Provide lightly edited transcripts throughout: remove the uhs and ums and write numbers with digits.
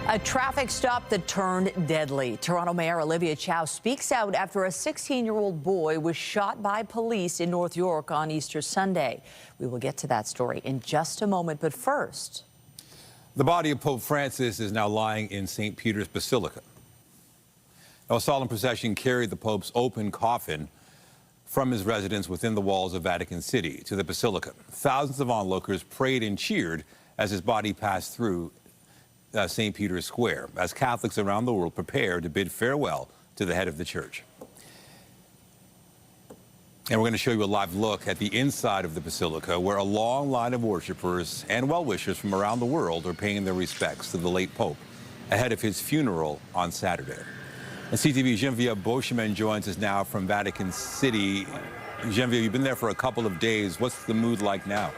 A traffic stop that turned deadly. Toronto Mayor Olivia Chow speaks out after a 16-year-old boy was shot by police in North York on Easter Sunday. We will get to that story in just a moment, but first. The body of Pope Francis is now lying in St. Peter's Basilica. A solemn procession carried the Pope's open coffin from his residence within the walls of Vatican City to the Basilica. Thousands of onlookers prayed and cheered as his body passed through St. Peter's Square, as Catholics around the world prepare to bid farewell to the head of the church. And we're going to show you a live look at the inside of the Basilica, where a long line of worshipers and well-wishers from around the world are paying their respects to the late Pope ahead of his funeral on Saturday. And CTV's Genevieve Beauchemin joins us now from Vatican City. Genevieve, you've been there for a couple of days. What's the mood like now?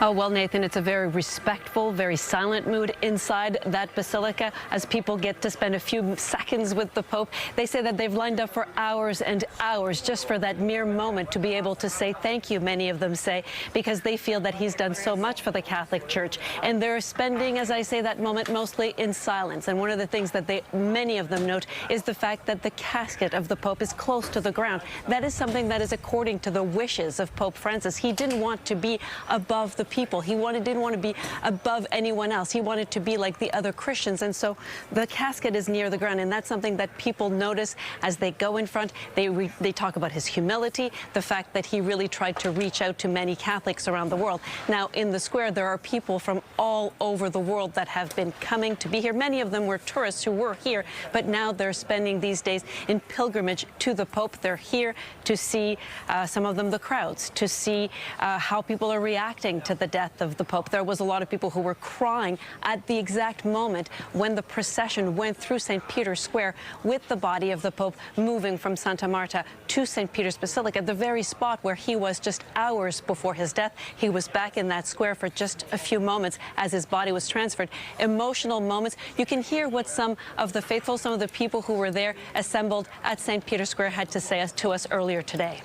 Oh, well, Nathan, it's a very respectful, very silent mood inside that basilica as people get to spend a few seconds with the Pope. They say that they've lined up for hours and hours just for that mere moment to be able to say thank you, many of them say, because they feel that he's done so much for the Catholic Church. And they're spending, as I say, that moment mostly in silence. And one of the things that many of them note is the fact that the casket of the Pope is close to the ground. That is something that is according to the wishes of Pope Francis. He didn't want to be above the people. He didn't want to be above anyone else. He wanted to be like the other Christians. And so the casket is near the ground. And that's something that people notice as they go in front. They talk about his humility, the fact that he really tried to reach out to many Catholics around the world. Now, in the square, there are people from all over the world that have been coming to be here. Many of them were tourists who were here, but now they're spending these days in pilgrimage to the Pope. They're here to see, some of them, the crowds, to see how people are reacting to the death of the Pope. There was a lot of people who were crying at the exact moment when the procession went through St. Peter's Square with the body of the Pope moving from Santa Marta to St. Peter's Basilica, the very spot where he was just hours before his death. He was back in that square for just a few moments as his body was transferred. Emotional moments. You can hear what some of the faithful, some of the people who were there assembled at St. Peter's Square had to say to us earlier today.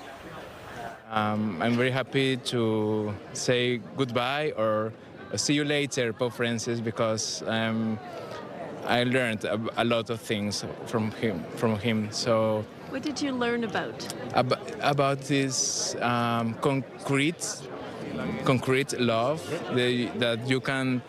I'm very happy to say goodbye or see you later, Pope Francis, because I learned a lot of things from him. So, What did you learn about? About this concrete love that you can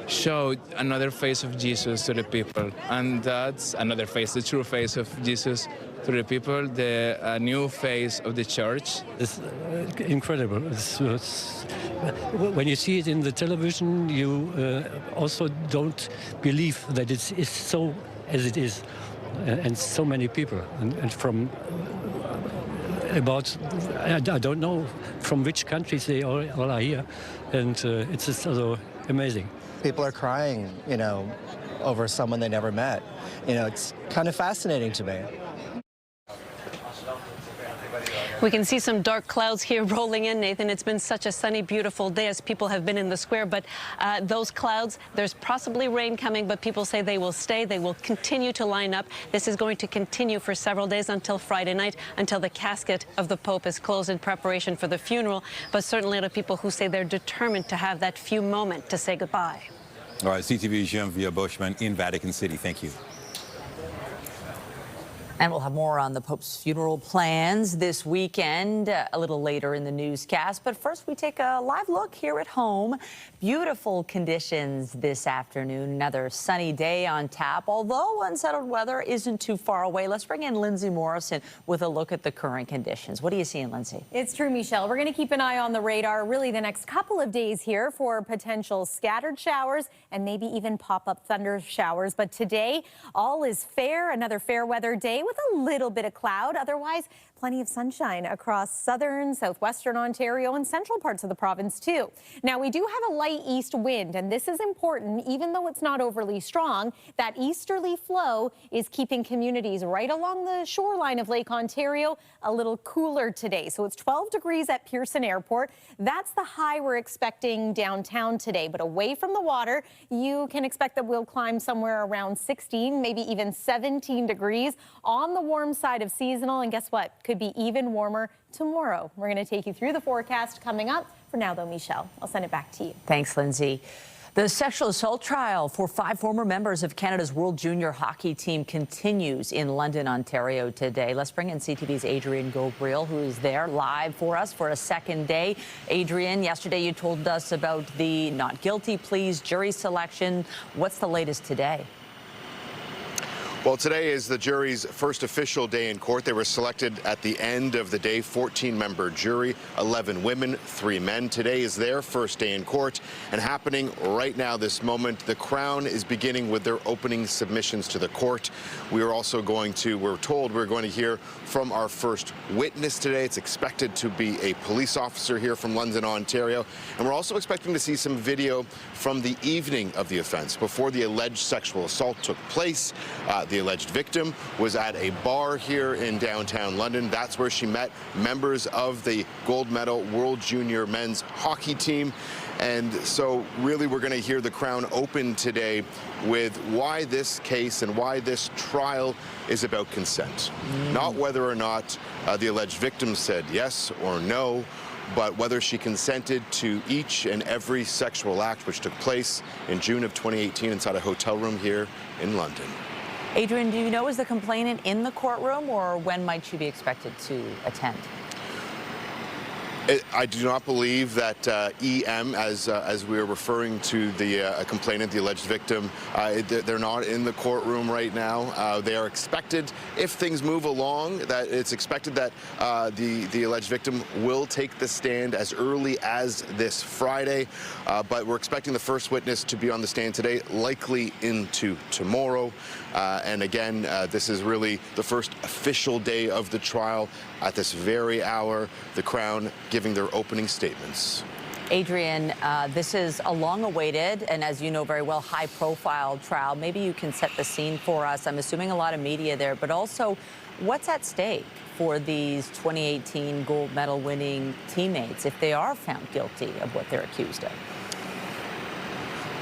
show another face of Jesus to the people, and that's another face, the true face of Jesus to the people, the new face of the church. It's incredible. When you see it in the television, you also don't believe that it is so as it is, and so many people, and from about, I don't know from which countries they all are here, and it's just also amazing. People are crying, over someone they never met. It's kind of fascinating to me. We can see some dark clouds here rolling in, Nathan. It's been such a sunny, beautiful day as people have been in the square. But those clouds, there's possibly rain coming, but people say they will stay. They will continue to line up. This is going to continue for several days until Friday night, until the casket of the Pope is closed in preparation for the funeral. But certainly there are people who say they're determined to have that few moment to say goodbye. All right, CTV's Genevieve Beauchemin in Vatican City. Thank you. And we'll have more on the Pope's funeral plans this weekend a little later in the newscast. But first, we take a live look here at home. Beautiful conditions this afternoon. Another sunny day on tap, although unsettled weather isn't too far away. Let's bring in Lindsay Morrison with a look at the current conditions. What are you seeing, Lindsay? It's true, Michelle. We're going to keep an eye on the radar really the next couple of days here for potential scattered showers and maybe even pop-up thunder showers. But today, all is fair. Another fair weather day with a little bit of cloud. Otherwise, plenty of sunshine across southern, southwestern Ontario and central parts of the province too. Now, we do have a light east wind, and this is important, even though it's not overly strong. That easterly flow is keeping communities right along the shoreline of Lake Ontario a little cooler today. So it's 12 degrees at Pearson Airport. That's the high we're expecting downtown today. But away from the water, you can expect that we'll climb somewhere around 16, maybe even 17 degrees on the warm side of seasonal. And guess what? Could be even warmer tomorrow. We're going to take you through the forecast coming up. For now, though, Michelle, I'll send it back to you. Thanks, Lindsay. The sexual assault trial for 5 former members of Canada's World Junior Hockey team continues in London, Ontario today. Let's bring in CTV's Adrian Gabriel, who is there live for us for a second day. Adrian, yesterday you told us about the not guilty pleas, jury selection. What's the latest today? Well, today is the jury's first official day in court. They were selected at the end of the day, 14-member jury, 11 women, 3 men. Today is their first day in court, and happening right now, this moment, the Crown is beginning with their opening submissions to the court. We're told we're going to hear from our first witness today. It's expected to be a police officer here from London, Ontario, and we're also expecting to see some video from the evening of the offense, before the alleged sexual assault took place. The alleged victim was at a bar here in downtown London. That's where she met members of the gold medal World Junior men's hockey team. And so really we're going to hear the Crown open today with why this case and why this trial is about consent. Not whether or not the alleged victim said yes or no, but whether she consented to each and every sexual act which took place in June of 2018 inside a hotel room here in London. Adrian, do you know, is the complainant in the courtroom, or when might she be expected to attend? I do not believe that EM, as we are referring to the complainant, the alleged victim, they're not in the courtroom right now. They are expected, if things move along, that it's expected that the alleged victim will take the stand as early as this Friday. But we're expecting the first witness to be on the stand today, likely into tomorrow. And again, this is really the first official day of the trial. At this very hour, the Crown giving their opening statements. Adrian, this is a long-awaited and, as you know very well, high-profile trial. Maybe you can set the scene for us. I'm assuming a lot of media there, but also what's at stake for these 2018 gold medal winning teammates if they are found guilty of what they're accused of?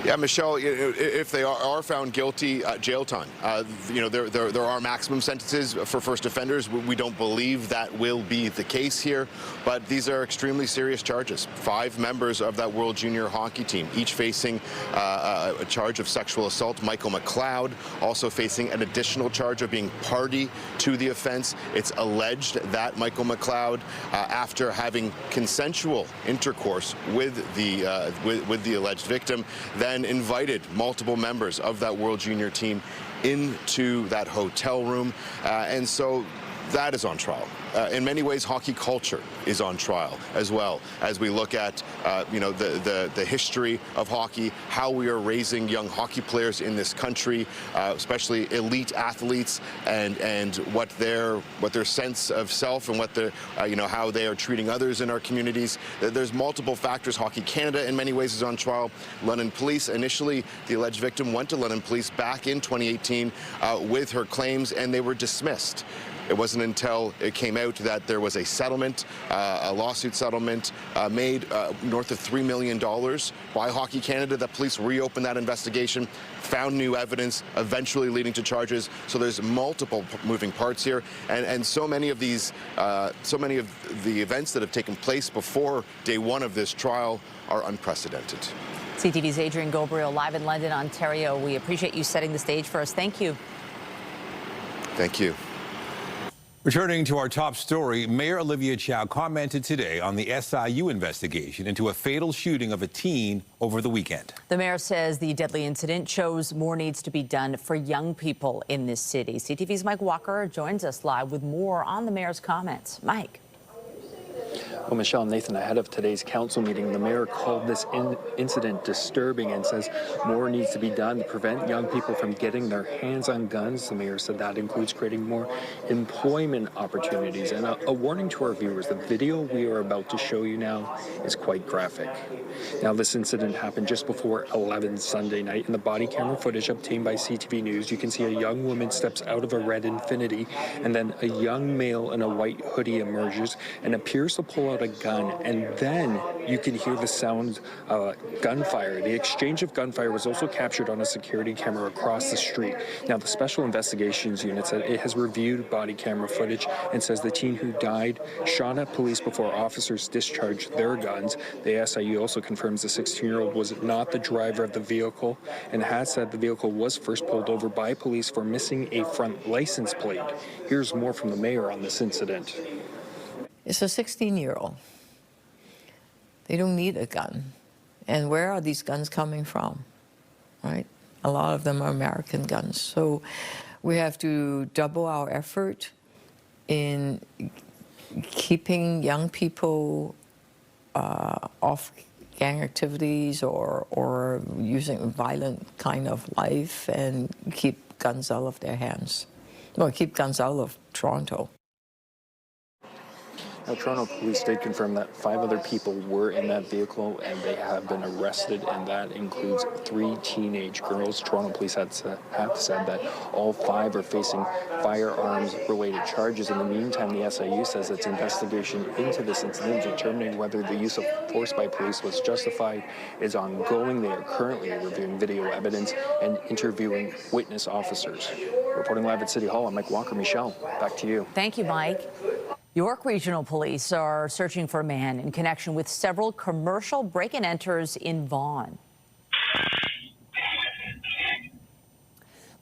Yeah, Michelle, if they are found guilty, jail time. There are maximum sentences for first offenders. We don't believe that will be the case here, but these are extremely serious charges. 5 members of that World Junior Hockey team, each facing a charge of sexual assault. Michael McLeod also facing an additional charge of being party to the offense. It's alleged that Michael McLeod, after having consensual intercourse with the alleged victim, then invited multiple members of that World Junior team into that hotel room. And so that is on trial. In many ways, hockey culture is on trial as well, as we look at the history of hockey, how we are raising young hockey players in this country, especially elite athletes, and what their sense of self and what how they are treating others in our communities. There's multiple factors. Hockey Canada, in many ways, is on trial. London Police, initially, the alleged victim went to London Police back in 2018 with her claims, and they were dismissed. It wasn't until it came out that there was a settlement, a lawsuit settlement made north of $3 million by Hockey Canada, that police reopened that investigation, found new evidence, eventually leading to charges. So there's multiple moving parts here, and so many of the events that have taken place before day one of this trial are unprecedented. CTV's Adrian Gabriel live in London, Ontario. We appreciate you setting the stage for us. Thank you. Thank you. Returning to our top story, Mayor Olivia Chow commented today on the SIU investigation into a fatal shooting of a teen over the weekend. The mayor says the deadly incident shows more needs to be done for young people in this city. CTV's Mike Walker joins us live with more on the mayor's comments. Mike. Well, Michelle and Nathan, ahead of today's council meeting, the mayor called this incident disturbing and says more needs to be done to prevent young people from getting their hands on guns. The mayor said that includes creating more employment opportunities. And a warning to our viewers, the video we are about to show you now is quite graphic. Now, this incident happened just before 11 Sunday night. In the body camera footage obtained by CTV News, you can see a young woman steps out of a red Infiniti, and then a young male in a white hoodie emerges and appears to pull out out a gun, and then you can hear the sound of gunfire. The exchange of gunfire was also captured on a security camera across the street. Now, the Special Investigations Unit said it has reviewed body camera footage and says the teen who died shot at police before officers discharged their guns. The SIU also confirms the 16-year-old was not the driver of the vehicle and has said the vehicle was first pulled over by police for missing a front license plate. Here's more from the mayor on this incident. It's a 16-year-old. They don't need a gun. And where are these guns coming from, right? A lot of them are American guns. So we have to double our effort in keeping young people off gang activities or using violent kind of life and keep guns out of their hands. Well, keep guns out of Toronto. Now, Toronto police did confirm that 5 other people were in that vehicle and they have been arrested, and that includes 3 teenage girls. Toronto police have said that all 5 are facing firearms-related charges. In the meantime, the SIU says its investigation into this incident, determining whether the use of force by police was justified, is ongoing. They are currently reviewing video evidence and interviewing witness officers. Reporting live at City Hall, I'm Mike Walker. Michelle, back to you. Thank you, Mike. York Regional Police are searching for a man in connection with several commercial break-and-enters in Vaughan.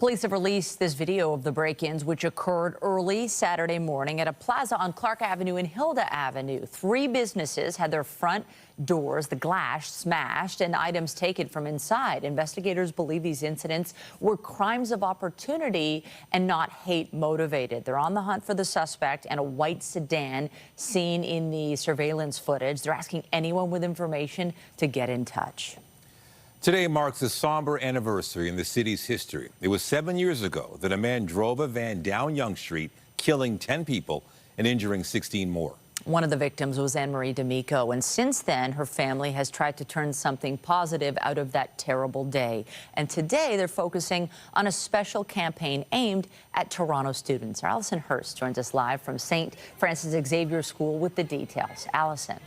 Police have released this video of the break-ins, which occurred early Saturday morning at a plaza on Clark Avenue and Hilda Avenue. 3 businesses had their front doors, the glass smashed, and items taken from inside. Investigators believe these incidents were crimes of opportunity and not hate motivated. They're on the hunt for the suspect and a white sedan seen in the surveillance footage. They're asking anyone with information to get in touch. Today marks a somber anniversary in the city's history. It was 7 years ago that a man drove a van down Yonge Street, killing 10 people and injuring 16 more. One of the victims was Anne-Marie D'Amico, and since then, her family has tried to turn something positive out of that terrible day. And today, they're focusing on a special campaign aimed at Toronto students. Alison Hurst joins us live from St. Francis Xavier School with the details. Alison.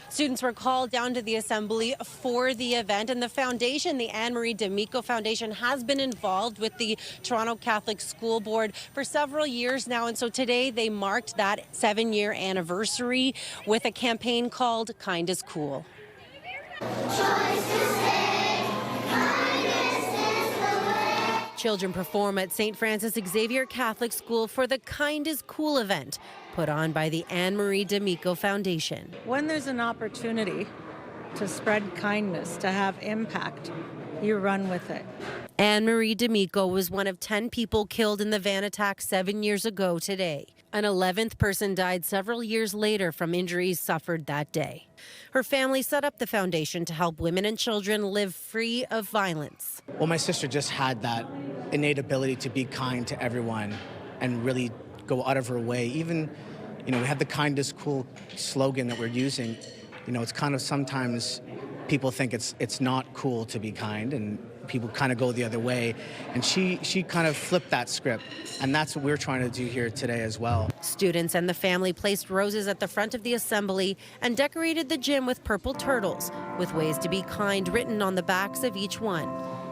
Students were called down to the assembly for the event, and the foundation, the Anne-Marie D'Amico Foundation, has been involved with the Toronto Catholic School Board for several years now. And so today they marked that 7-year anniversary with a campaign called Kind is Cool. Children perform at St. Francis Xavier Catholic School for the Kind is Cool event, put on by the Anne-Marie D'Amico Foundation. When there's an opportunity to spread kindness, to have impact, you run with it. Anne-Marie D'Amico was one of 10 people killed in the van attack 7 years ago today. An 11th person died several years later from injuries suffered that day. Her family set up the foundation to help women and children live free of violence. Well, my sister just had that innate ability to be kind to everyone and really go out of her way. Even, we have the Kind is Cool slogan that we're using. It's kind of sometimes people think it's not cool to be kind, and people kind of go the other way. And she kind of flipped that script, and that's what we're trying to do here today as well. Students and the family placed roses at the front of the assembly and decorated the gym with purple turtles, with ways to be kind written on the backs of each one.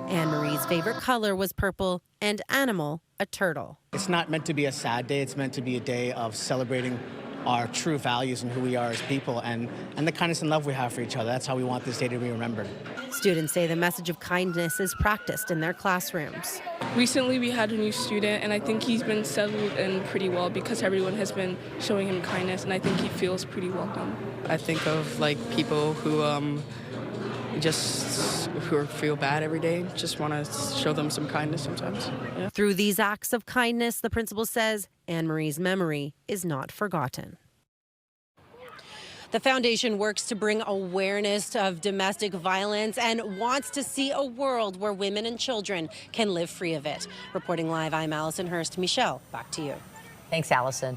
Anne-Marie's favorite color was purple, and animal, a turtle. It's not meant to be a sad day. It's meant to be a day of celebrating our true values and who we are as people, and the kindness and love we have for each other. That's how we want this day to be remembered. Students say the message of kindness is practiced in their classrooms. Recently we had a new student, and I think he's been settled in pretty well because everyone has been showing him kindness, and I think he feels pretty welcome. I think of people who feel bad every day, just want to show them some kindness sometimes. Yeah. Through these acts of kindness, the principal says Anne-Marie's memory is not forgotten. The foundation works to bring awareness of domestic violence and wants to see a world where women and children can live free of it. Reporting live, I'm Alison Hurst. Michelle, back to you. Thanks, Alison.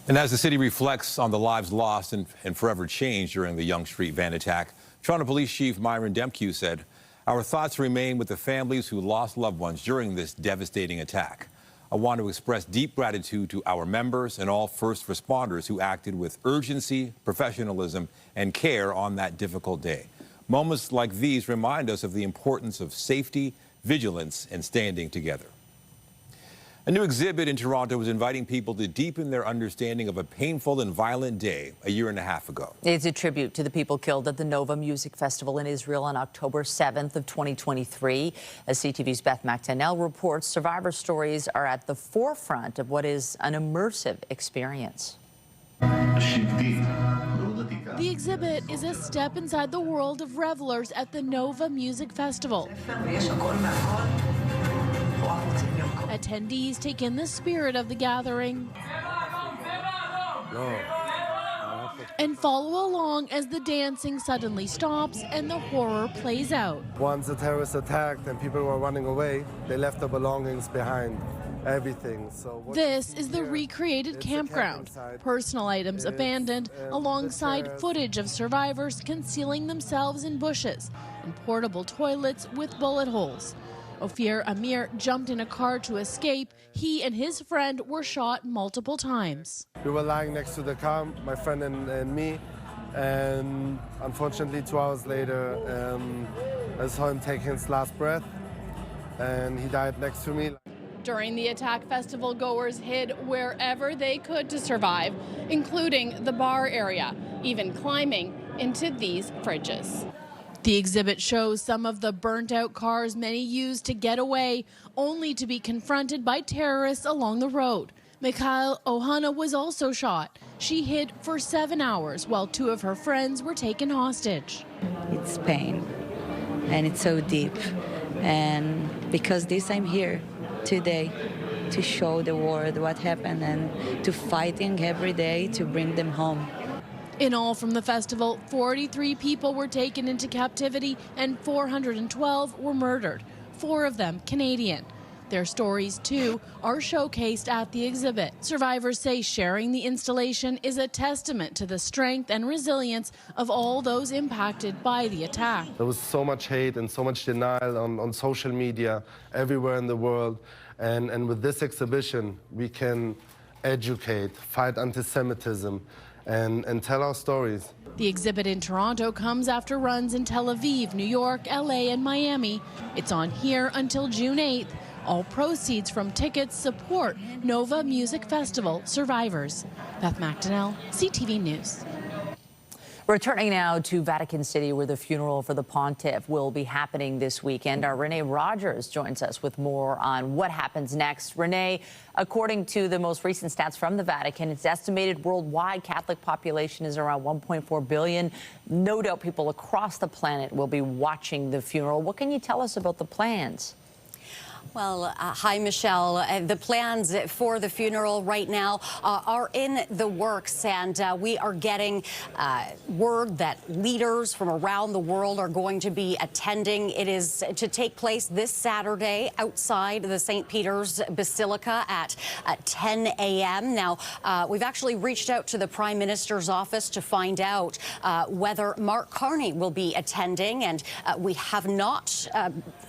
And as the city reflects on the lives lost and forever changed during the Yonge Street van attack, Toronto Police Chief Myron Demkew said, "Our thoughts remain with the families who lost loved ones during this devastating attack. I want to express deep gratitude to our members and all first responders who acted with urgency, professionalism, and care on that difficult day. Moments like these remind us of the importance of safety, vigilance, and standing together. A new exhibit in Toronto is inviting people to deepen their understanding of a painful and violent day a year and a half ago. It's a tribute to the people killed at the Nova Music Festival in Israel on October 7th of 2023. As CTV's Beth McTennell reports, survivor stories are at the forefront of what is an immersive experience. The exhibit is a step inside the world of revelers at the Nova Music Festival. Attendees take in the spirit of the gathering and follow along as the dancing suddenly stops and the horror plays out. Once the terrorists attacked and people were running away, they left their belongings behind. Everything. This is the recreated campground. Personal items abandoned alongside footage of survivors concealing themselves in bushes and portable toilets with bullet holes. Ophir Amir jumped in a car to escape. He and his friend were shot multiple times. We were lying next to the car, my friend and me, and unfortunately 2 hours later I saw him take his last breath and he died next to me. During the attack, festival goers hid wherever they could to survive, including the bar area, even climbing into these fridges. The exhibit shows some of the burnt-out cars many used to get away, only to be confronted by terrorists along the road. Mikhail Ohana was also shot. She hid for 7 hours while 2 of her friends were taken hostage. It's pain, and it's so deep. And because this, I'm here today to show the world what happened and to fighting every day to bring them home. In all from the festival, 43 people were taken into captivity and 412 were murdered, 4 of them Canadian. Their stories, too, are showcased at the exhibit. Survivors say sharing the installation is a testament to the strength and resilience of all those impacted by the attack. There was so much hate and so much denial on social media everywhere in the world. And with this exhibition, we can educate, fight anti-Semitism, and tell our stories. The exhibit in Toronto comes after runs in Tel Aviv, New York, LA, and Miami. It's on here until June 8th. All proceeds from tickets support Nova Music Festival survivors. Beth McTennell, CTV News. Returning now to Vatican City, where the funeral for the Pontiff will be happening this weekend. Our Renee Rogers joins us with more on what happens next. Renee, according to the most recent stats from the Vatican, its estimated worldwide Catholic population is around 1.4 billion. No doubt people across the planet will be watching the funeral. What can you tell us about the plans? Well, hi, Michelle. The plans for the funeral right now are in the works, and we are getting word that leaders from around the world are going to be attending. It is to take place this Saturday outside the St. Peter's Basilica at 10 a.m. Now, we've actually reached out to the Prime Minister's office to find out whether Mark Carney will be attending, and we have not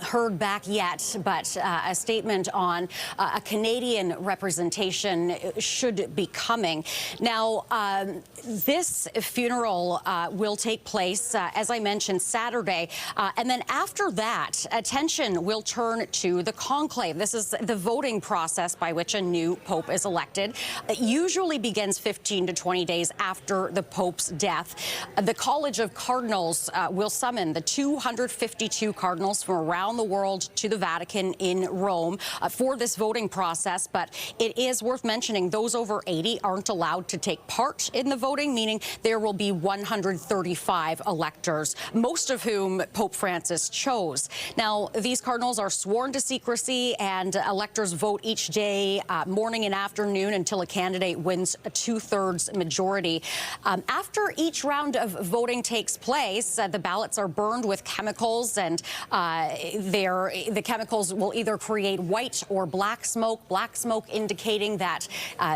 heard back yet, but a statement on a Canadian representation should be coming. Now, this funeral will take place, as I mentioned, Saturday. And then after that, attention will turn to the conclave. This is the voting process by which a new pope is elected. It usually begins 15 to 20 days after the pope's death. The College of Cardinals will summon the 252 cardinals from around the world to the Vatican in Rome for this voting process. But it is worth mentioning those over 80 aren't allowed to take part in the voting, meaning there will be 135 electors, most of whom Pope Francis chose. Now, these cardinals are sworn to secrecy, and electors vote each day, morning and afternoon, until a candidate wins a 2/3 majority. After each round of voting takes place, the ballots are burned with chemicals, and the chemicals will either either create white or black smoke indicating that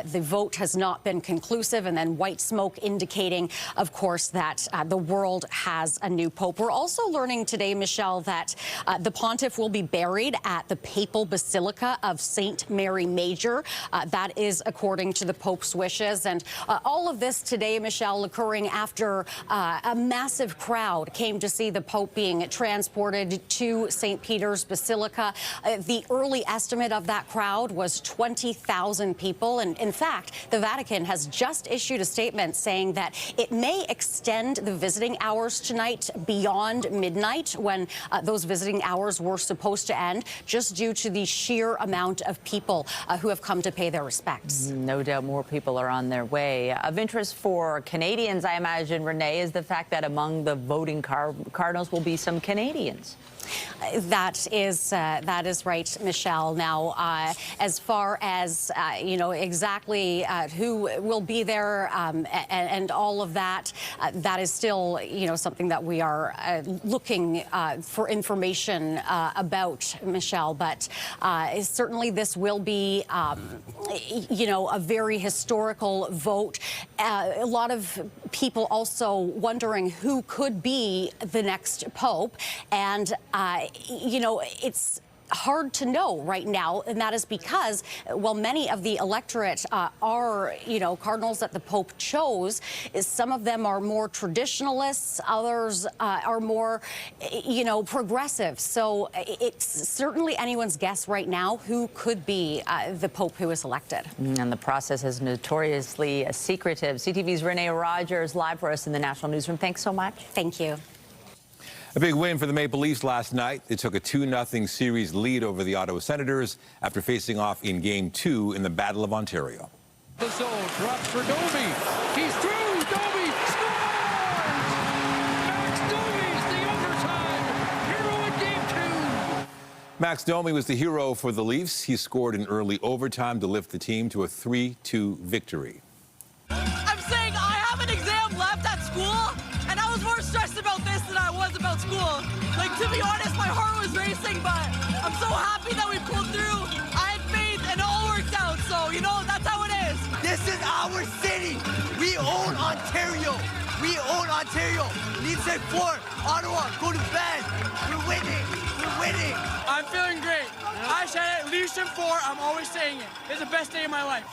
the vote has not been conclusive, and then white smoke indicating, of course, that the world has a new pope. We're also learning today, Michelle, that the pontiff will be buried at the Papal Basilica of St. Mary Major. That is according to the Pope's wishes. And all of this today, Michelle, occurring after a massive crowd came to see the Pope being transported to St. Peter's Basilica. The early estimate of that crowd was 20,000 people. And in fact, the Vatican has just issued a statement saying that it may extend the visiting hours tonight beyond midnight, when those visiting hours were supposed to end, just due to the sheer amount of people who have come to pay their respects. No doubt more people are on their way. Of interest for Canadians, I imagine, Renee, is the fact that among the voting cardinals will be some Canadians. That is right, Michelle. Now, as far as exactly who will be there and all of that, that is still something that we are looking for information about, Michelle. But certainly this will be a very historical vote. A lot of people also wondering who could be the next pope, and it's hard to know right now, and that is because, well, many of the electorate are, cardinals that the Pope chose. Some of them are more traditionalists, others are more, progressive. So it's certainly anyone's guess right now who could be the Pope who is elected. And the process is notoriously secretive. CTV's Renee Rogers live for us in the National Newsroom. Thanks so much. Thank you. A big win for the Maple Leafs last night. They took a 2-0 series lead over the Ottawa Senators after facing off in Game 2 in the Battle of Ontario. The zone drops for Domi. He's through. Domi scores! Max Domi's the overtime hero in Game 2. Max Domi was the hero for the Leafs. He scored in early overtime to lift the team to a 3-2 victory. I'm saying I have an exam left at school, and I was more stressed about this than I was about school. Like, to be honest, my heart was racing, but I'm so happy that we pulled through. I had faith, and it all worked out, so, that's how it is. This is our city. We own Ontario. We own Ontario. Leafs at 4. Ottawa, go to bed. We're winning. We're winning. I'm feeling great. I said it, Leafs at 4. I'm always saying it. It's the best day of my life.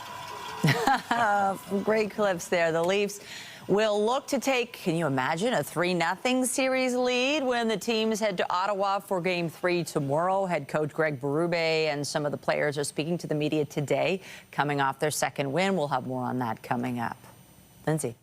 Great clips there. The Leafs will look to take, can you imagine, a 3-0 series lead when the teams head to Ottawa for Game 3 tomorrow. Head coach Greg Berube and some of the players are speaking to the media today, coming off their second win. We'll have more on that coming up. Lindsay.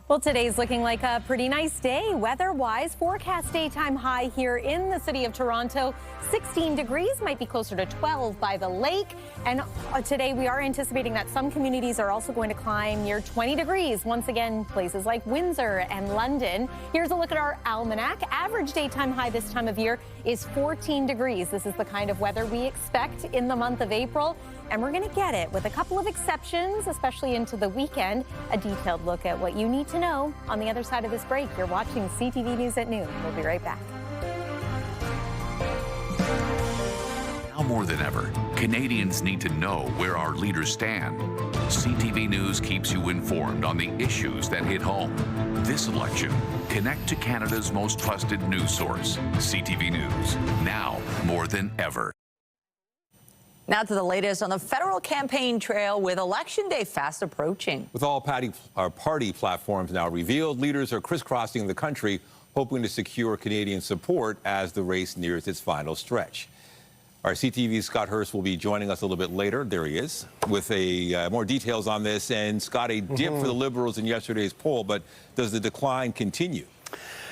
Well, today's looking like a pretty nice day weather-wise. Forecast daytime high here in the city of Toronto. 16 degrees, might be closer to 12 by the lake. And today we are anticipating that some communities are also going to climb near 20 degrees. Once again, places like Windsor and London. Here's a look at our almanac. Average daytime high this time of year is 14 degrees. This is the kind of weather we expect in the month of April. And we're going to get it with a couple of exceptions, especially into the weekend. A detailed look at what you need to know on the other side of this break. You're watching CTV News at noon. We'll be right back. Now more than ever, Canadians need to know where our leaders stand. CTV News keeps you informed on the issues that hit home. This election, connect to Canada's most trusted news source, CTV News, now more than ever. Now to the latest on the federal campaign trail with Election Day fast approaching. With all party platforms now revealed, leaders are crisscrossing the country, hoping to secure Canadian support as the race nears its final stretch. Our CTV's Scott Hurst will be joining us a little bit later. There he is, with more details on this. And Scott, a dip for the Liberals in yesterday's poll, but does the decline continue?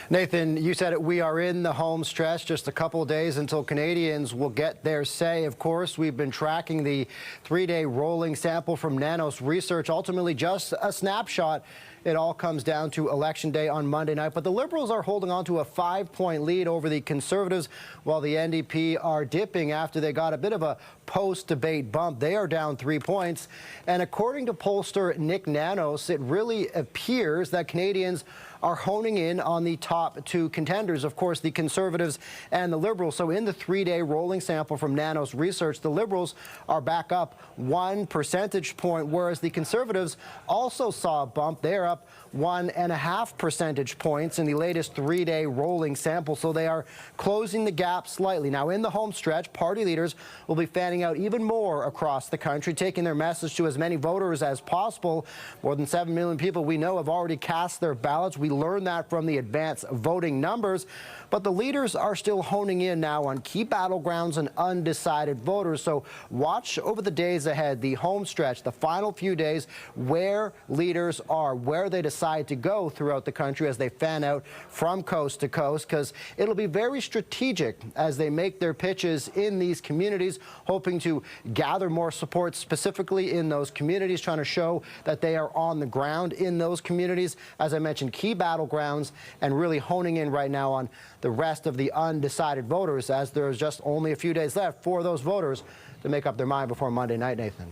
Nathan, you said it. We are in the home stretch, just a couple of days until Canadians will get their say. Of course, we've been tracking the 3-day rolling sample from Nanos Research, ultimately just a snapshot. It all comes down to Election Day on Monday night. But the Liberals are holding on to a 5-point lead over the Conservatives, while the NDP are dipping after they got a bit of a post-debate bump. They are down 3 points. And according to pollster Nick Nanos, it really appears that Canadians are honing in on the top two contenders, of course, the Conservatives and the Liberals. So in the 3-day rolling sample from Nanos Research, the Liberals are back up 1 percentage point, whereas the Conservatives also saw a bump. They're up 1.5 percentage points in the latest 3-day rolling sample, so they are closing the gap slightly. Now, in the home stretch, party leaders will be fanning out even more across the country, taking their message to as many voters as possible. More than 7 million people we know have already cast their ballots. We learned that from the advance voting numbers. But the leaders are still honing in now on key battlegrounds and undecided voters. So watch over the days ahead, the home stretch, the final few days, where leaders are, where they decide to go throughout the country as they fan out from coast to coast, because it'll be very strategic as they make their pitches in these communities, hoping to gather more support specifically in those communities, trying to show that they are on the ground in those communities. As I mentioned, key battlegrounds, and really honing in right now on the rest of the undecided voters, as there's just only a few days left for those voters to make up their mind before Monday night, Nathan.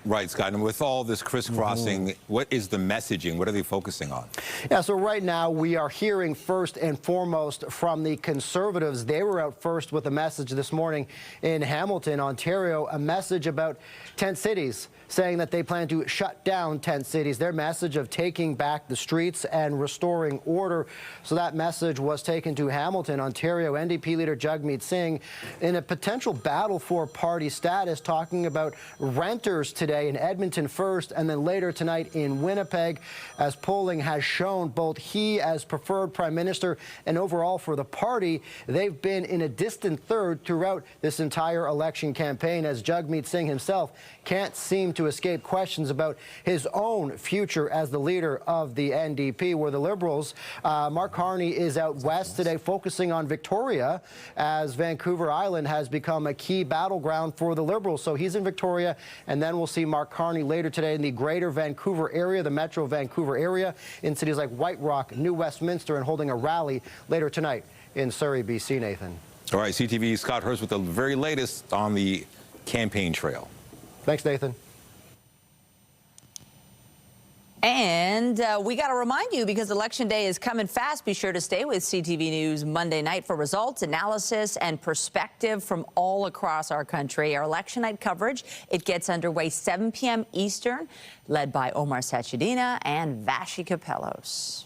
Right, Scott. And with all this crisscrossing, what is the messaging? What are they focusing on? Yeah, so right now we are hearing first and foremost from the Conservatives. They were out first with a message this morning in Hamilton, Ontario, a message about tent cities, saying that they plan to shut down tent cities, their message of taking back the streets and restoring order. So that message was taken to Hamilton, Ontario. NDP leader Jagmeet Singh in a potential battle for party status, talking about renters today in Edmonton first, and then later tonight in Winnipeg, as polling has shown both he as preferred prime minister and overall for the party, they've been in a distant third throughout this entire election campaign, as Jagmeet Singh himself can't seem to escape questions about his own future as the leader of the NDP, where the Liberals, Mark Carney, is out west today focusing on Victoria, as Vancouver Island has become a key battleground for the Liberals. So he's in Victoria, and then we'll see Mark Carney later today in the greater Vancouver area, the Metro Vancouver area, in cities like White Rock, New Westminster, and holding a rally later tonight in Surrey, BC, Nathan. All right, CTV's Scott Hurst with the very latest on the campaign trail. Thanks, Nathan. And we got to remind you, because Election Day is coming fast, be sure to stay with CTV News Monday night for results, analysis, and perspective from all across our country. Our election night coverage, it gets underway 7 p.m. Eastern, led by Omar Sachedina and Vashi Kapelos.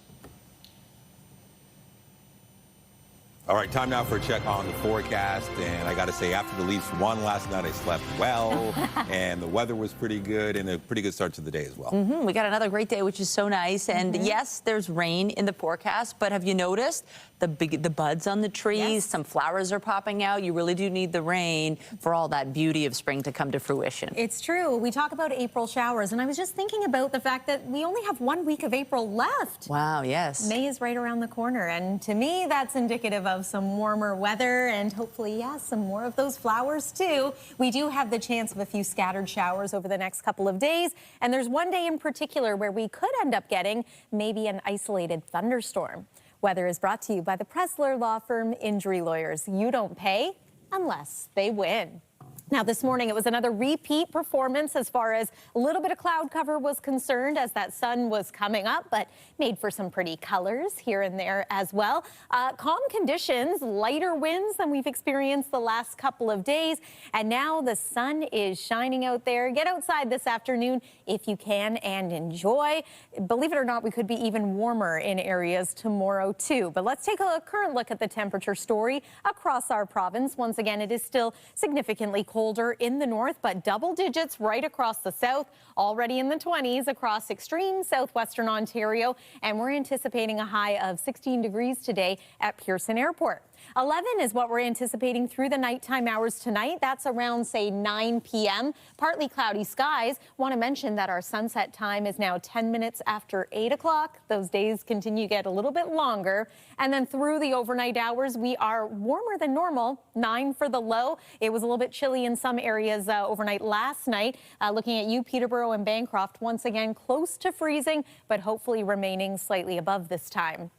All right, time now for a check on the forecast. And I got to say, after the Leafs won last night, I slept well, and the weather was pretty good, and a pretty good start to the day as well. We got another great day, which is so nice. And yes, there's rain in the forecast, but have you noticed the buds on the trees? Yes. Some flowers are popping out. You really do need the rain for all that beauty of spring to come to fruition. It's true. We talk about April showers, and I was just thinking about the fact that we only have 1 week of April left. Wow, yes. May is right around the corner, and to me, that's indicative of some warmer weather and hopefully, some more of those flowers too. We do have the chance of a few scattered showers over the next couple of days, and there's one day in particular where we could end up getting maybe an isolated thunderstorm. Weather is brought to you by the Pressler Law Firm Injury Lawyers. You don't pay unless they win. Now, this morning, it was another repeat performance as far as a little bit of cloud cover was concerned, as that sun was coming up, but made for some pretty colors here and there as well. Calm conditions, lighter winds than we've experienced the last couple of days, and now the sun is shining out there. Get outside this afternoon if you can and enjoy. Believe it or not, we could be even warmer in areas tomorrow too. But let's take a current look at the temperature story across our province. Once again, it is still significantly colder in the north, but double digits right across the south, already in the 20s across extreme southwestern Ontario, and we're anticipating a high of 16 degrees today at Pearson Airport. 11 is what we're anticipating through the nighttime hours tonight. That's around, say, 9 p.m. Partly cloudy skies. Want to mention that our sunset time is now 10 minutes after 8 o'clock. Those days continue to get a little bit longer. And then through the overnight hours, we are warmer than normal, 9 for the low. It was a little bit chilly in some areas overnight last night. Looking at you, Peterborough and Bancroft, once again close to freezing, but hopefully remaining slightly above this time.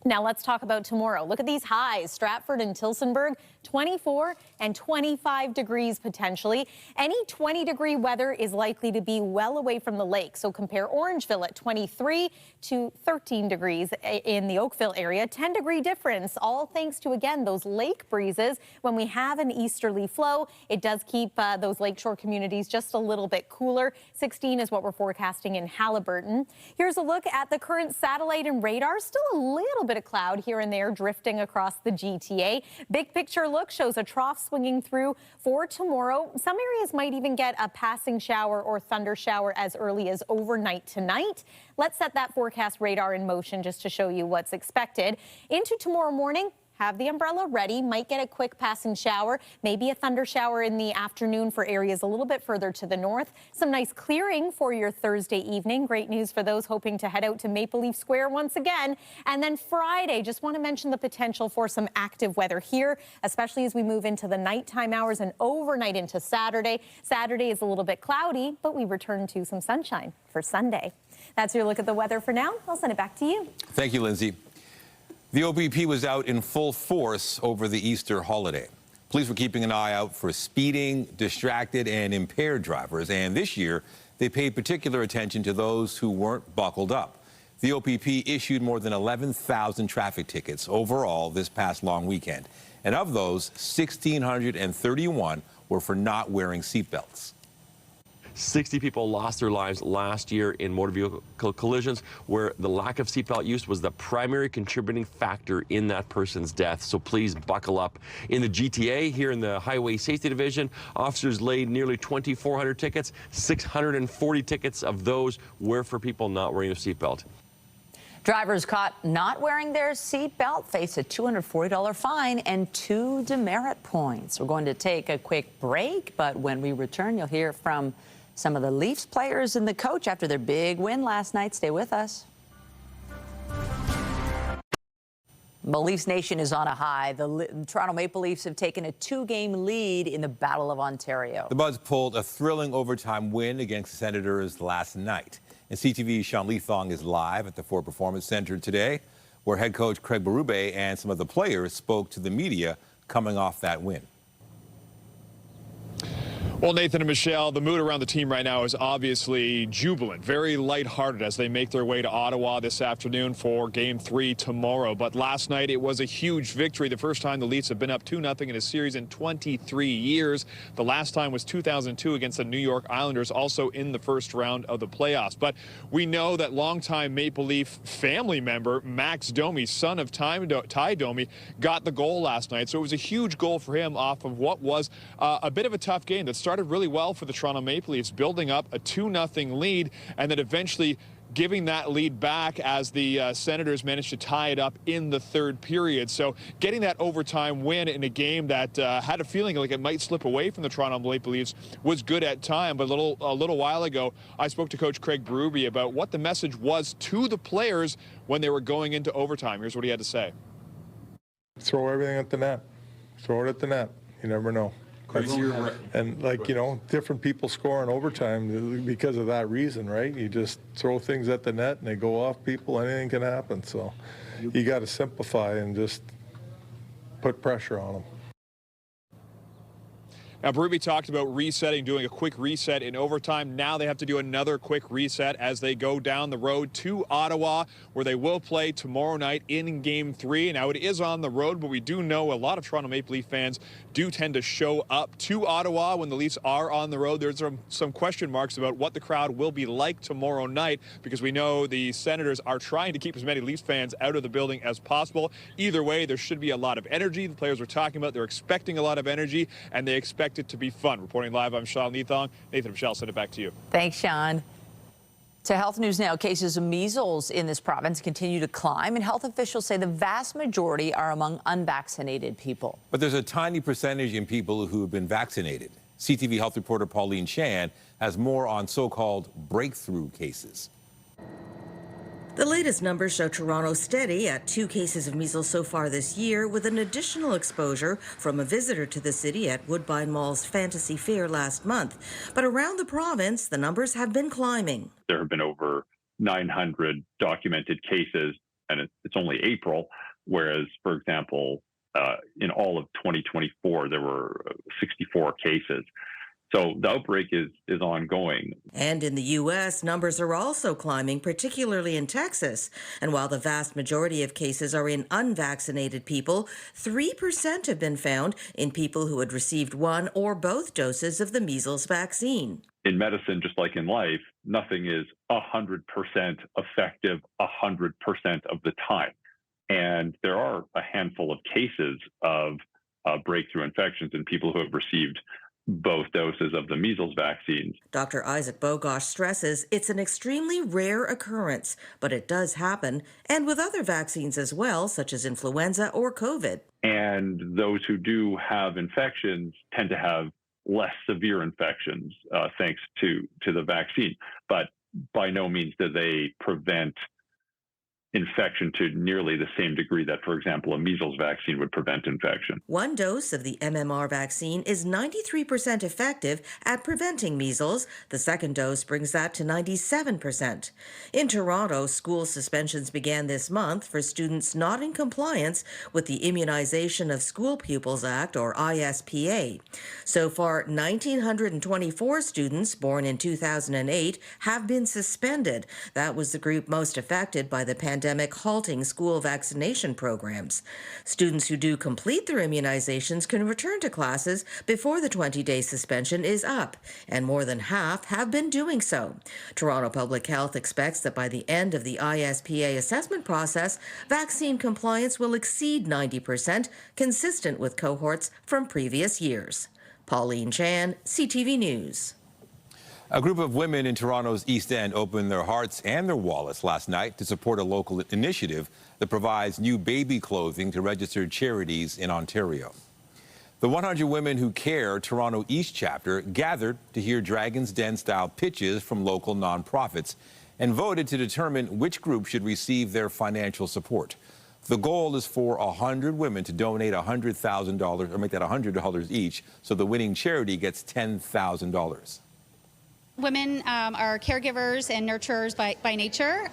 Now let's talk about tomorrow. Look at these highs. Stratford and Tillsonburg, 24 and 25 degrees potentially. Any 20-degree weather is likely to be well away from the lake. So compare Orangeville at 23 to 13 degrees in the Oakville area. 10-degree difference, all thanks to, again, those lake breezes. When we have an easterly flow, it does keep those lakeshore communities just a little bit cooler. 16 is what we're forecasting in Haliburton. Here's a look at the current satellite and radar. Still a little bit of cloud here and there drifting across the GTA. Big picture look shows a trough swinging through for tomorrow. Some areas might even get a passing shower or thunder shower as early as overnight tonight. Let's set that forecast radar in motion just to show you what's expected. Into tomorrow morning, have the umbrella ready. Might get a quick passing shower, maybe a thunder shower in the afternoon for areas a little bit further to the north. Some nice clearing for your Thursday evening. Great news for those hoping to head out to Maple Leaf Square once again. And then Friday, just want to mention the potential for some active weather here, especially as we move into the nighttime hours and overnight into Saturday. Saturday is a little bit cloudy, but we return to some sunshine for Sunday. That's your look at the weather for now. I'll send it back to you. Thank you, Lindsay. The OPP was out in full force over the Easter holiday. Police were keeping an eye out for speeding, distracted, and impaired drivers. And this year, they paid particular attention to those who weren't buckled up. The OPP issued more than 11,000 traffic tickets overall this past long weekend. And of those, 1,631 were for not wearing seatbelts. 60 people lost their lives last year in motor vehicle collisions where the lack of seatbelt use was the primary contributing factor in that person's death. So please buckle up. In the GTA, here in the Highway Safety Division, officers laid nearly 2,400 tickets. 640 tickets of those were for people not wearing a seatbelt. Drivers caught not wearing their seatbelt face a $240 fine and 2 demerit points. We're going to take a quick break, but when we return, you'll hear from some of the Leafs players and the coach after their big win last night. Stay with us. The Leafs Nation is on a high. The Toronto Maple Leafs have taken a 2-game lead in the Battle of Ontario. The Buds pulled a thrilling overtime win against the Senators last night. And CTV's Sean Leathong is live at the Ford Performance Center today, where head coach Craig Berube and some of the players spoke to the media coming off that win. Well, Nathan and Michelle, the mood around the team right now is obviously jubilant, very lighthearted as they make their way to Ottawa this afternoon for Game 3 tomorrow. But last night, it was a huge victory, the first time the Leafs have been up 2-0 in a series in 23 years. The last time was 2002 against the New York Islanders, also in the first round of the playoffs. But we know that longtime Maple Leaf family member Max Domi, son of Ty Domi, got the goal last night. So it was a huge goal for him off of what was a bit of a tough game that started really well for the Toronto Maple Leafs, building up a 2-0 lead and then eventually giving that lead back as the Senators managed to tie it up in the third period. So getting that overtime win in a game that had a feeling like it might slip away from the Toronto Maple Leafs was good at time. But a little while ago, I spoke to Coach Craig Berube about what the message was to the players when they were going into overtime. Here's what he had to say. Throw everything at the net. Throw it at the net. You never know. And like, you know, different people score in overtime because of that reason, right? You just throw things at the net and they go off people, anything can happen. So you got to simplify and just put pressure on them. Now, Berube talked about resetting, doing a quick reset in overtime. Now they have to do another quick reset as they go down the road to Ottawa, where they will play tomorrow night in Game 3. Now, it is on the road, but we do know a lot of Toronto Maple Leaf fans do tend to show up to Ottawa when the Leafs are on the road. There's some question marks about what the crowd will be like tomorrow night, because we know the Senators are trying to keep as many Leafs fans out of the building as possible. Either way, there should be a lot of energy. The players were talking about they're expecting a lot of energy, and they expect it to be fun. Reporting live, I'm Sean Leathong. Nathan and Michelle, send it back to you. Thanks, Sean. To health news now. Cases of measles in this province continue to climb, and health officials say the vast majority are among unvaccinated people. But there's a tiny percentage in people who have been vaccinated. CTV health reporter Pauline Chan has more on so-called breakthrough cases. The latest numbers show Toronto steady at 2 cases of measles so far this year, with an additional exposure from a visitor to the city at Woodbine Mall's Fantasy Fair last month. But around the province, the numbers have been climbing. There have been over 900 documented cases, and it's only April, whereas, for example, in all of 2024, there were 64 cases. So the outbreak is ongoing. And in the U.S., numbers are also climbing, particularly in Texas. And while the vast majority of cases are in unvaccinated people, 3% have been found in people who had received one or both doses of the measles vaccine. In medicine, just like in life, nothing is 100% effective 100% of the time. And there are a handful of cases of breakthrough infections in people who have received both doses of the measles vaccines. Dr. Isaac Bogosh stresses it's an extremely rare occurrence, but it does happen, and with other vaccines as well, such as influenza or COVID. And those who do have infections tend to have less severe infections thanks to the vaccine. But by no means do they prevent infection to nearly the same degree that, for example, a measles vaccine would prevent infection. One dose of the MMR vaccine is 93% effective at preventing measles. The second dose brings that to 97%. In Toronto, school suspensions began this month for students not in compliance with the Immunization of School Pupils Act, or ISPA. So far, 1,924 students born in 2008 have been suspended. That was the group most affected by the pandemic halting school vaccination programs. Students who do complete their immunizations can return to classes before the 20-day suspension is up, and more than half have been doing so. Toronto Public Health expects that by the end of the ISPA assessment process, vaccine compliance will exceed 90%, consistent with cohorts from previous years. Pauline Chan, CTV News. A group of women in Toronto's East End opened their hearts and their wallets last night to support a local initiative that provides new baby clothing to registered charities in Ontario. The 100 Women Who Care Toronto East chapter gathered to hear Dragon's Den-style pitches from local nonprofits and voted to determine which group should receive their financial support. The goal is for 100 women to donate $100,000, or make that $100 each, so the winning charity gets $10,000. Women are caregivers and nurturers by nature,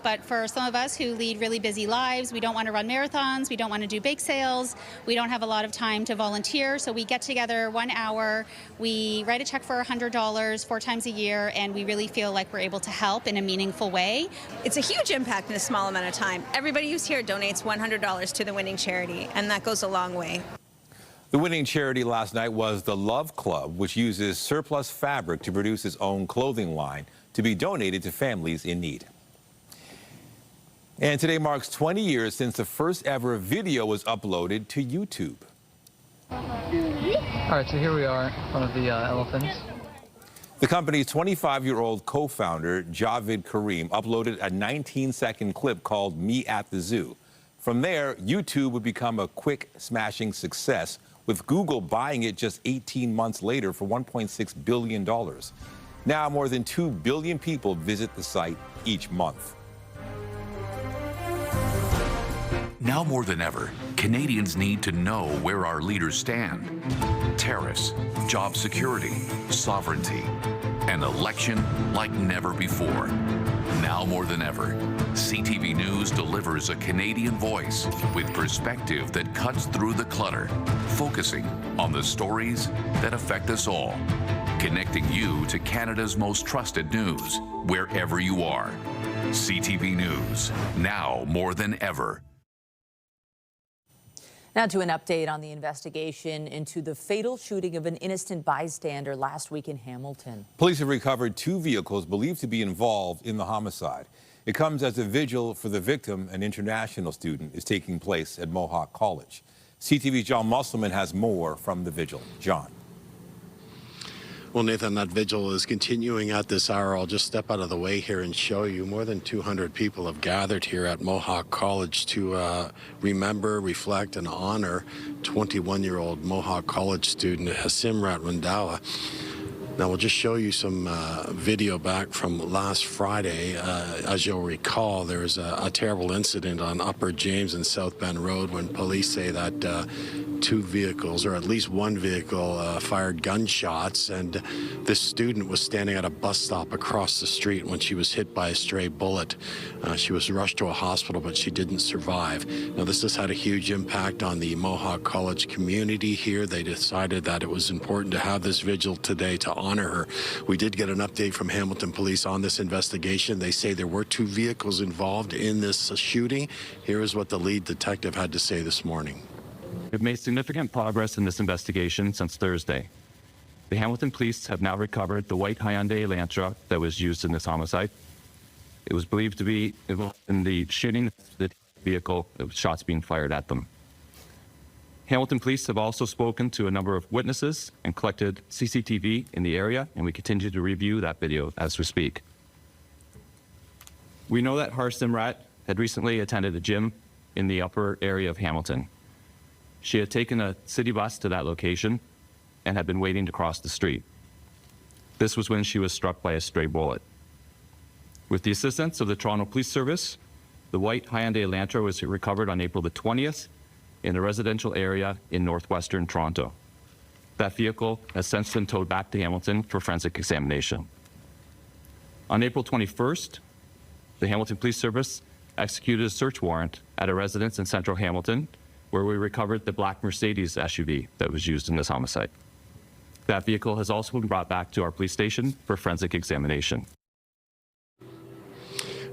but for some of us who lead really busy lives, we don't want to run marathons, we don't want to do bake sales, we don't have a lot of time to volunteer, so we get together 1 hour, we write a check for $100 4 times a year, and we really feel like we're able to help in a meaningful way. It's a huge impact in a small amount of time. Everybody who's here donates $100 to the winning charity, and that goes a long way. The winning charity last night was the Love Club, which uses surplus fabric to produce its own clothing line to be donated to families in need. And today marks 20 years since the first ever video was uploaded to YouTube. All right, so here we are in front of the elephants. The company's 25-year-old co-founder, Javed Karim, uploaded a 19-second clip called Me at the Zoo. From there, YouTube would become a quick, smashing success, with Google buying it just 18 months later for $1.6 billion. Now, more than 2 billion people visit the site each month. Now more than ever, Canadians need to know where our leaders stand. Tariffs, job security, sovereignty, an election like never before. Now more than ever, CTV News delivers a Canadian voice with perspective that cuts through the clutter, focusing on the stories that affect us all, connecting you to Canada's most trusted news, wherever you are. CTV News, now more than ever. Now to an update on the investigation into the fatal shooting of an innocent bystander last week in Hamilton. Police have recovered 2 vehicles believed to be involved in the homicide. It comes as a vigil for the victim, an international student, is taking place at Mohawk College. CTV's John Musselman has more from the vigil. John. Well, Nathan, that vigil is continuing at this hour. I'll just step out of the way here and show you. More than 200 people have gathered here at Mohawk College to remember, reflect, and honor 21-year-old Mohawk College student Hasimrat Randhawa. Now, we'll just show you some video back from last Friday. As you'll recall, there was a terrible incident on Upper James and South Bend Road when police say that two vehicles, or at least one vehicle, fired gunshots, and this student was standing at a bus stop across the street when she was hit by a stray bullet. She was rushed to a hospital, but she didn't survive. Now, this has had a huge impact on the Mohawk College community here. They decided that it was important to have this vigil today to honor her. We did get an update from Hamilton Police on this investigation. They say there were two vehicles involved in this shooting. Here is what the lead detective had to say this morning. We've made significant progress in this investigation since Thursday. The Hamilton Police have now recovered the white Hyundai Elantra that was used in this homicide. It was believed to be involved in the shooting of the vehicle with shots being fired at them. Hamilton Police have also spoken to a number of witnesses and collected CCTV in the area, and we continue to review that video as we speak. We know that Har Simrat had recently attended a gym in the upper area of Hamilton. She had taken a city bus to that location and had been waiting to cross the street. This was when she was struck by a stray bullet. With the assistance of the Toronto Police Service, the white Hyundai Elantra was recovered on April the 20th in a residential area in northwestern Toronto. That vehicle has since been towed back to Hamilton for forensic examination. On April 21st, the Hamilton Police Service executed a search warrant at a residence in central Hamilton where we recovered the black Mercedes SUV that was used in this homicide. That vehicle has also been brought back to our police station for forensic examination.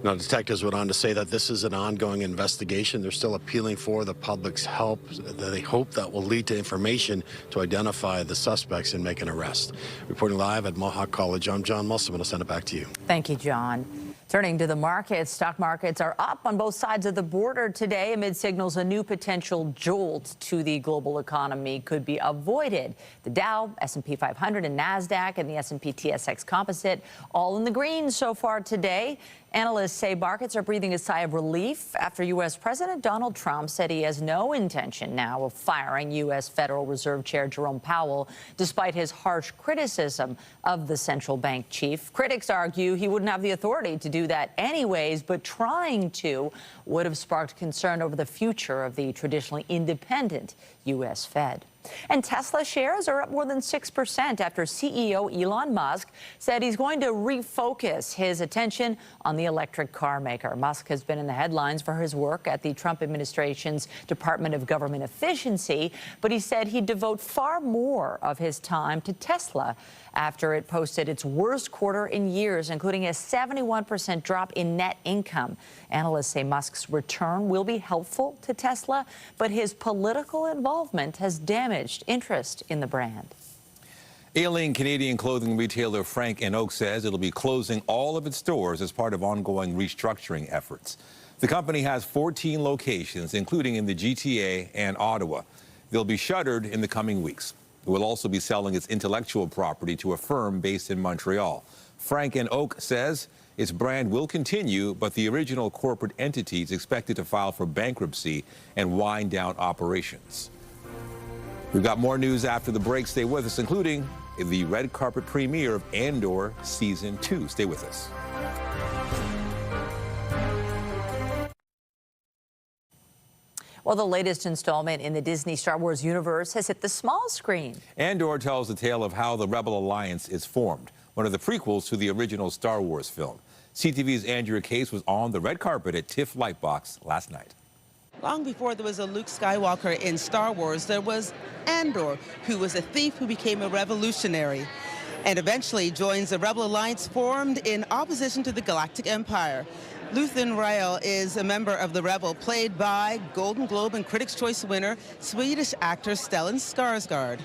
Now, detectives went on to say that this is an ongoing investigation. They're still appealing for the public's help. They hope that will lead to information to identify the suspects and make an arrest. Reporting live at Mohawk College, I'm John Mulson. I'll send it back to you. Thank you, John. Turning to the markets, stock markets are up on both sides of the border today amid signals a new potential jolt to the global economy could be avoided. The Dow, S&P 500, and NASDAQ and the S&P TSX Composite all in the green so far today. Analysts say markets are breathing a sigh of relief after U.S. President Donald Trump said he has no intention now of firing U.S. Federal Reserve Chair Jerome Powell, despite his harsh criticism of the central bank chief. Critics argue he wouldn't have the authority to do that anyways, but trying to would have sparked concern over the future of the traditionally independent U.S. Fed. And Tesla shares are up more than 6% after CEO Elon Musk said he's going to refocus his attention on the electric car maker. Musk has been in the headlines for his work at the Trump administration's Department of Government Efficiency, but he said he'd devote far more of his time to Tesla after it posted its worst quarter in years, including a 71% drop in net income. Analysts say Musk's return will be helpful to Tesla, but his political involvement has damaged interest in the brand. Ailing Canadian clothing retailer Frank & Oak says it'll be closing all of its stores as part of ongoing restructuring efforts. The company has 14 locations, including in the GTA and Ottawa. They'll be shuttered in the coming weeks. It will also be selling its intellectual property to a firm based in Montreal. Frank & Oak says its brand will continue, but the original corporate entity is expected to file for bankruptcy and wind down operations. We've got more news after the break. Stay with us, including the red carpet premiere of Andor Season 2. Stay with us. Well, the latest installment in the Disney Star Wars universe has hit the small screen. Andor tells the tale of how the Rebel Alliance is formed, one of the prequels to the original Star Wars film. CTV's Andrea Case was on the red carpet at TIFF Lightbox last night. Long before there was a Luke Skywalker in Star Wars, there was Andor, who was a thief who became a revolutionary and eventually joins the Rebel Alliance formed in opposition to the Galactic Empire. Leathong is a member of the Rebel, played by Golden Globe and Critics' Choice winner, Swedish actor Stellan Skarsgård.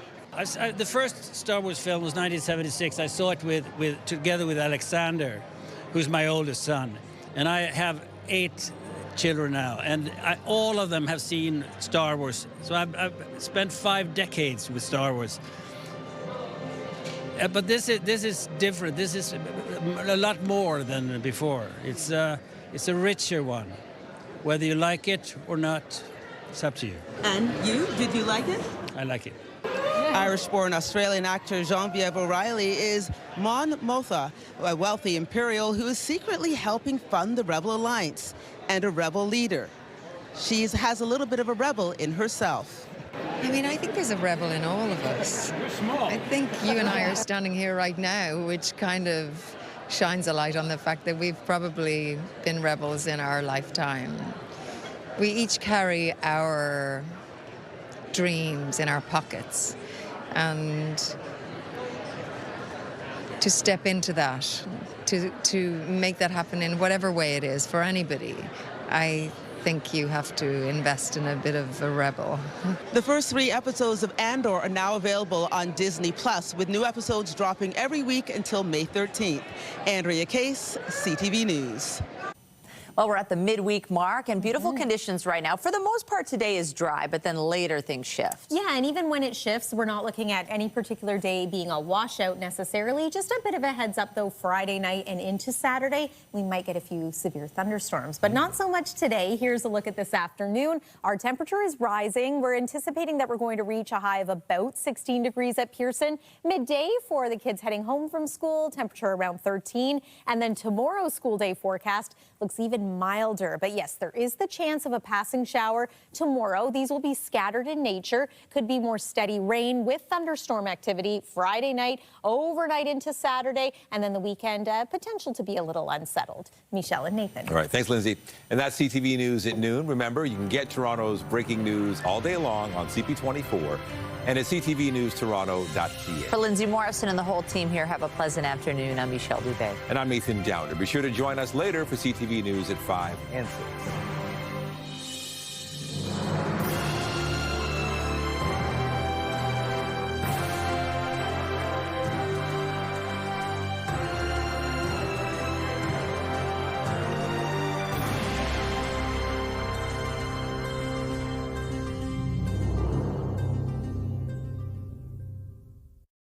The first Star Wars film was 1976. I saw it together with Alexander, who's my oldest son. And I have 8 children now, and all of them have seen Star Wars. So I've spent 5 decades with Star Wars. But this is different. This is a lot more than before. It's a richer one. Whether you like it or not, it's up to you. And you? Did you like it? I like it. Irish-born Australian actor Genevieve O'Reilly is Mon Mothma, a wealthy imperial who is secretly helping fund the Rebel Alliance and a rebel leader. She has a little bit of a rebel in herself. I mean, I think there's a rebel in all of us. I think you and I are standing here right now, which kind of shines a light on the fact that we've probably been rebels in our lifetime. We each carry our dreams in our pockets, and to step into that, to make that happen in whatever way it is for anybody, I think you have to invest in a bit of a rebel. The first 3 episodes of Andor are now available on Disney+, with new episodes dropping every week until May 13th. Andrea Case, CTV News. Well, we're at the midweek mark and beautiful conditions right now. For the most part, today is dry, but then later things shift. Yeah, and even when it shifts, we're not looking at any particular day being a washout necessarily. Just a bit of a heads up, though, Friday night and into Saturday, we might get a few severe thunderstorms, but not so much today. Here's a look at this afternoon. Our temperature is rising. We're anticipating that we're going to reach a high of about 16 degrees at Pearson. Midday for the kids heading home from school, temperature around 13. And then tomorrow's school day forecast looks even milder. But yes, there is the chance of a passing shower tomorrow. These will be scattered in nature. Could be more steady rain with thunderstorm activity Friday night, overnight into Saturday, and then the weekend potential to be a little unsettled. Michelle and Nathan. All right, thanks, Lindsay. And that's CTV News at noon. Remember, you can get Toronto's breaking news all day long on CP24 and at ctvnewstoronto.ca. For Lindsay Morrison and the whole team here, have a pleasant afternoon. I'm Michelle Dubé. And I'm Nathan Downer. Be sure to join us later for CTV News at 5 and 6.